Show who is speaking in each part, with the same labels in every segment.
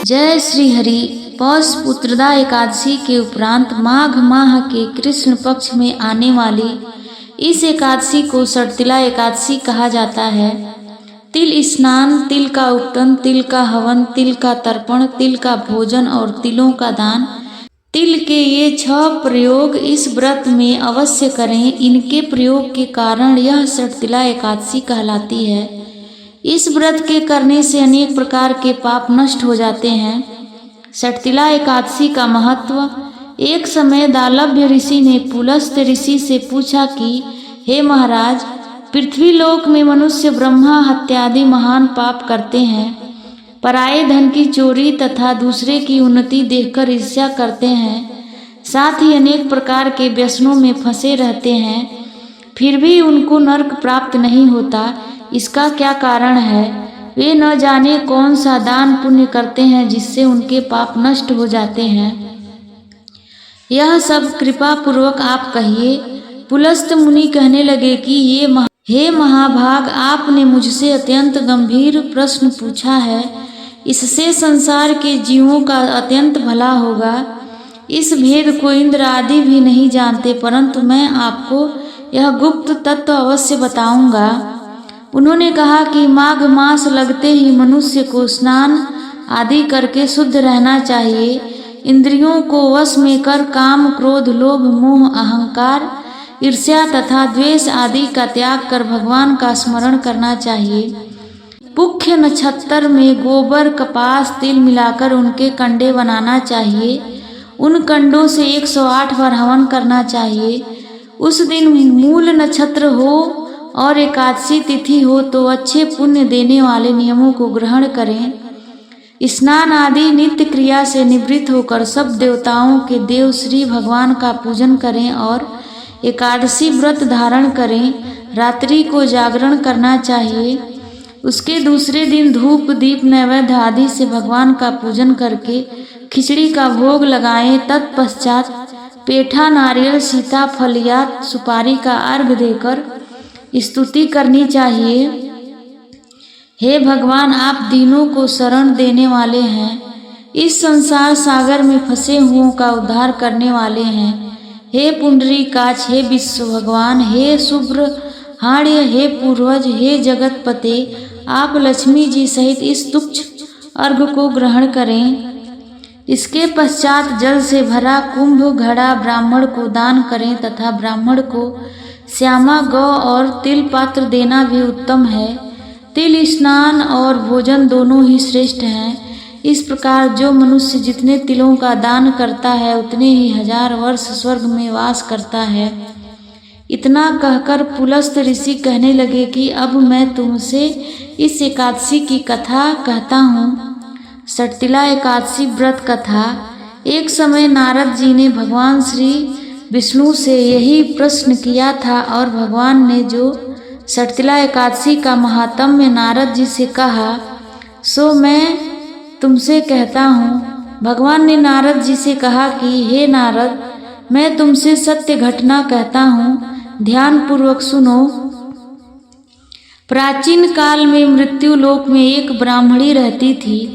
Speaker 1: जय श्री हरि। पौष पुत्रदा एकादशी के उपरांत माघ माह के कृष्ण पक्ष में आने वाली इस एकादशी को सटतिला एकादशी कहा जाता है। तिल स्नान, तिल का उपटन, तिल का हवन, तिल का तर्पण, तिल का भोजन और तिलों का दान, तिल के ये 6 प्रयोग इस व्रत में अवश्य करें। इनके प्रयोग के कारण यह सटतिला एकादशी कहलाती है। इस व्रत के करने से अनेक प्रकार के पाप नष्ट हो जाते हैं। सटतिला एकादशी का महत्व। एक समय दालभ्य ऋषि ने पुलस्त ऋषि से पूछा कि हे महाराज, पृथ्वी लोक में मनुष्य ब्रह्मा हत्या आदि महान पाप करते हैं, पराये धन की चोरी तथा दूसरे की उन्नति देखकर ईर्ष्या करते हैं, साथ ही अनेक प्रकार के व्यसनों में फंसे रहते हैं, फिर भी उनको नरक प्राप्त नहीं होता। इसका क्या कारण है? वे न जाने कौन सा दान पुण्य करते हैं जिससे उनके पाप नष्ट हो जाते हैं। यह सब कृपा पूर्वक आप कहिए। पुलस्त मुनि कहने लगे कि हे महाभाग, आपने मुझसे अत्यंत गंभीर प्रश्न पूछा है। इससे संसार के जीवों का अत्यंत भला होगा। इस भेद को इंद्र आदि भी नहीं जानते, परंतु मैं आपको यह गुप्त तत्व अवश्य बताऊंगा। उन्होंने कहा कि माघ मास लगते ही मनुष्य को स्नान आदि करके शुद्ध रहना चाहिए। इंद्रियों को वश में कर काम, क्रोध, लोभ, मोह, अहंकार, ईर्ष्या तथा द्वेष आदि का त्याग कर भगवान का स्मरण करना चाहिए। पुख्य नक्षत्र में गोबर, कपास, तिल मिलाकर उनके कंडे बनाना चाहिए। उन कंडों से 108 बार हवन करना चाहिए। उस दिन मूल नक्षत्र हो और एकादशी तिथि हो तो अच्छे पुण्य देने वाले नियमों को ग्रहण करें। स्नान आदि नित्य क्रिया से निवृत्त होकर सब देवताओं के देव श्री भगवान का पूजन करें और एकादशी व्रत धारण करें। रात्रि को जागरण करना चाहिए। उसके दूसरे दिन धूप, दीप, नैवेद्य आदि से भगवान का पूजन करके खिचड़ी का भोग लगाएं। तत्पश्चात पेठा, नारियल, सीताफल या सुपारी का अर्घ देकर स्तुति करनी चाहिए। हे भगवान, आप दीनों को शरण देने वाले हैं। इस संसार सागर में फंसे हुओं का उद्धार करने वाले हैं। हे पुंडरीकाक्ष, हे विश्व भगवान, हे सुब्रहाण्य, हे पूर्वज, हे जगतपते, आप लक्ष्मी जी सहित इस तुच्छ अर्घ को ग्रहण करें। इसके पश्चात जल से भरा कुंभ घड़ा ब्राह्मण को दान करें तथा ब्राह्मण को श्यामा गौ और तिल पात्र देना भी उत्तम है। तिल स्नान और भोजन दोनों ही श्रेष्ठ हैं। इस प्रकार जो मनुष्य जितने तिलों का दान करता है उतने ही 1000 वर्ष स्वर्ग में वास करता है। इतना कहकर पुलस्त ऋषि कहने लगे कि अब मैं तुमसे इस एकादशी की कथा कहता हूँ। सटतिला एकादशी व्रत कथा। एक समय नारद जी ने भगवान श्री विष्णु से यही प्रश्न किया था और भगवान ने जो सटतिला एकादशी का महात्म्य नारद जी से कहा सो मैं तुमसे कहता हूँ। भगवान ने नारद जी से कहा कि हे नारद, मैं तुमसे सत्य घटना कहता हूँ, ध्यान पूर्वक सुनो। प्राचीन काल में मृत्यु लोक में एक ब्राह्मणी रहती थी।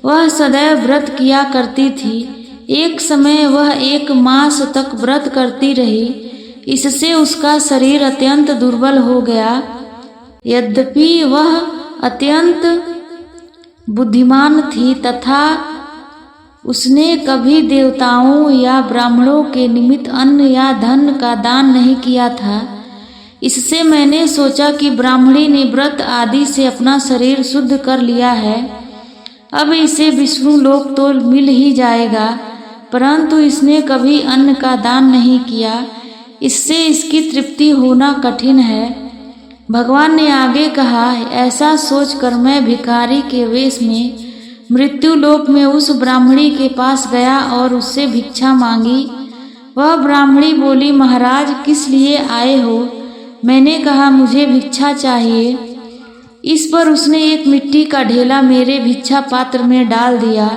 Speaker 1: वह सदैव व्रत किया करती थी। एक समय वह 1 मास तक व्रत करती रही। इससे उसका शरीर अत्यंत दुर्बल हो गया। यद्यपि वह अत्यंत बुद्धिमान थी तथा उसने कभी देवताओं या ब्राह्मणों के निमित्त अन्न या धन का दान नहीं किया था। इससे मैंने सोचा कि ब्राह्मणी ने व्रत आदि से अपना शरीर शुद्ध कर लिया है। अब इसे विष्णु लोक तो मिल ही जाएगा, परंतु इसने कभी अन्न का दान नहीं किया। इससे इसकी तृप्ति होना कठिन है। भगवान ने आगे कहा, ऐसा सोचकर मैं भिखारी के वेश में मृत्यु लोक में उस ब्राह्मणी के पास गया और उससे भिक्षा मांगी। वह ब्राह्मणी बोली, महाराज किस लिए आए हो? मैंने कहा, मुझे भिक्षा चाहिए। इस पर उसने एक मिट्टी का ढेला मेरे भिक्षा पात्र में डाल दिया।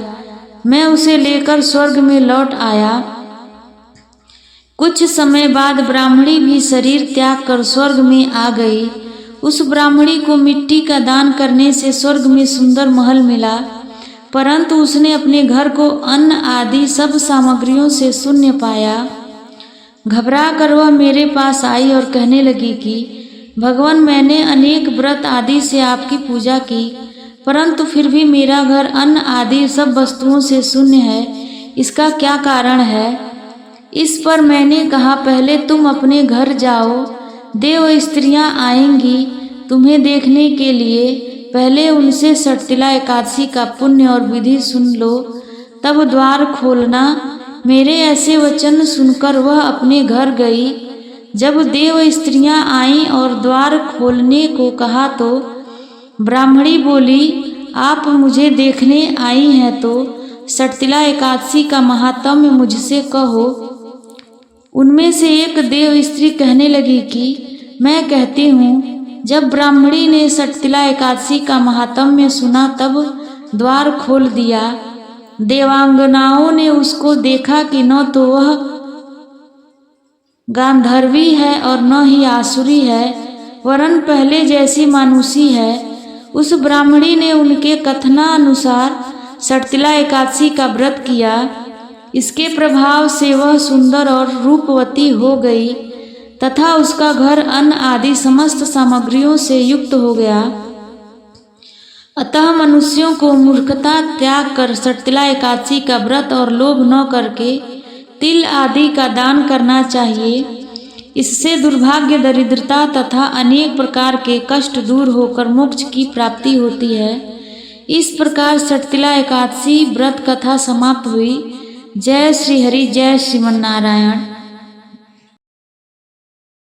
Speaker 1: मैं उसे लेकर स्वर्ग में लौट आया। कुछ समय बाद ब्राह्मणी भी शरीर त्याग कर स्वर्ग में आ गई। उस ब्राह्मणी को मिट्टी का दान करने से स्वर्ग में सुंदर महल मिला। परंतु उसने अपने घर को अन्न आदि सब सामग्रियों से शून्य पाया। घबरा कर वह मेरे पास आई और कहने लगी कि भगवान, मैंने अनेक व्रत आदि से आपकी पूजा की, परंतु फिर भी मेरा घर अन्न आदि सब वस्तुओं से शून्य है, इसका क्या कारण है? इस पर मैंने कहा, पहले तुम अपने घर जाओ, देव स्त्रियां आएंगी तुम्हें देखने के लिए, पहले उनसे षटतिला एकादशी का पुण्य और विधि सुन लो, तब द्वार खोलना। मेरे ऐसे वचन सुनकर वह अपने घर गई। जब देव स्त्रियां आईं और द्वार खोलने को कहा तो ब्राह्मणी बोली, आप मुझे देखने आई हैं तो षटतिला एकादशी का महात्म्य मुझसे कहो। उनमें से एक देव स्त्री कहने लगी कि मैं कहती हूँ। जब ब्राह्मणी ने षटतिला एकादशी का महात्म्य सुना तब द्वार खोल दिया। देवांगनाओं ने उसको देखा कि न तो वह गांधर्वी है और न ही आसुरी है, वरन पहले जैसी मानुषी है। उस ब्राह्मणी ने उनके कथनानुसार षटतिला एकादशी का व्रत किया। इसके प्रभाव से वह सुंदर और रूपवती हो गई तथा उसका घर अन्न आदि समस्त सामग्रियों से युक्त हो गया। अतः मनुष्यों को मूर्खता त्याग कर षटतिला एकादशी का व्रत और लोभ न करके तिल आदि का दान करना चाहिए। इससे दुर्भाग्य, दरिद्रता तथा अनेक प्रकार के कष्ट दूर होकर मोक्ष की प्राप्ति होती है। इस प्रकार षटतिला एकादशी व्रत कथा समाप्त हुई। जय श्री हरि, जय श्रीमन नारायण।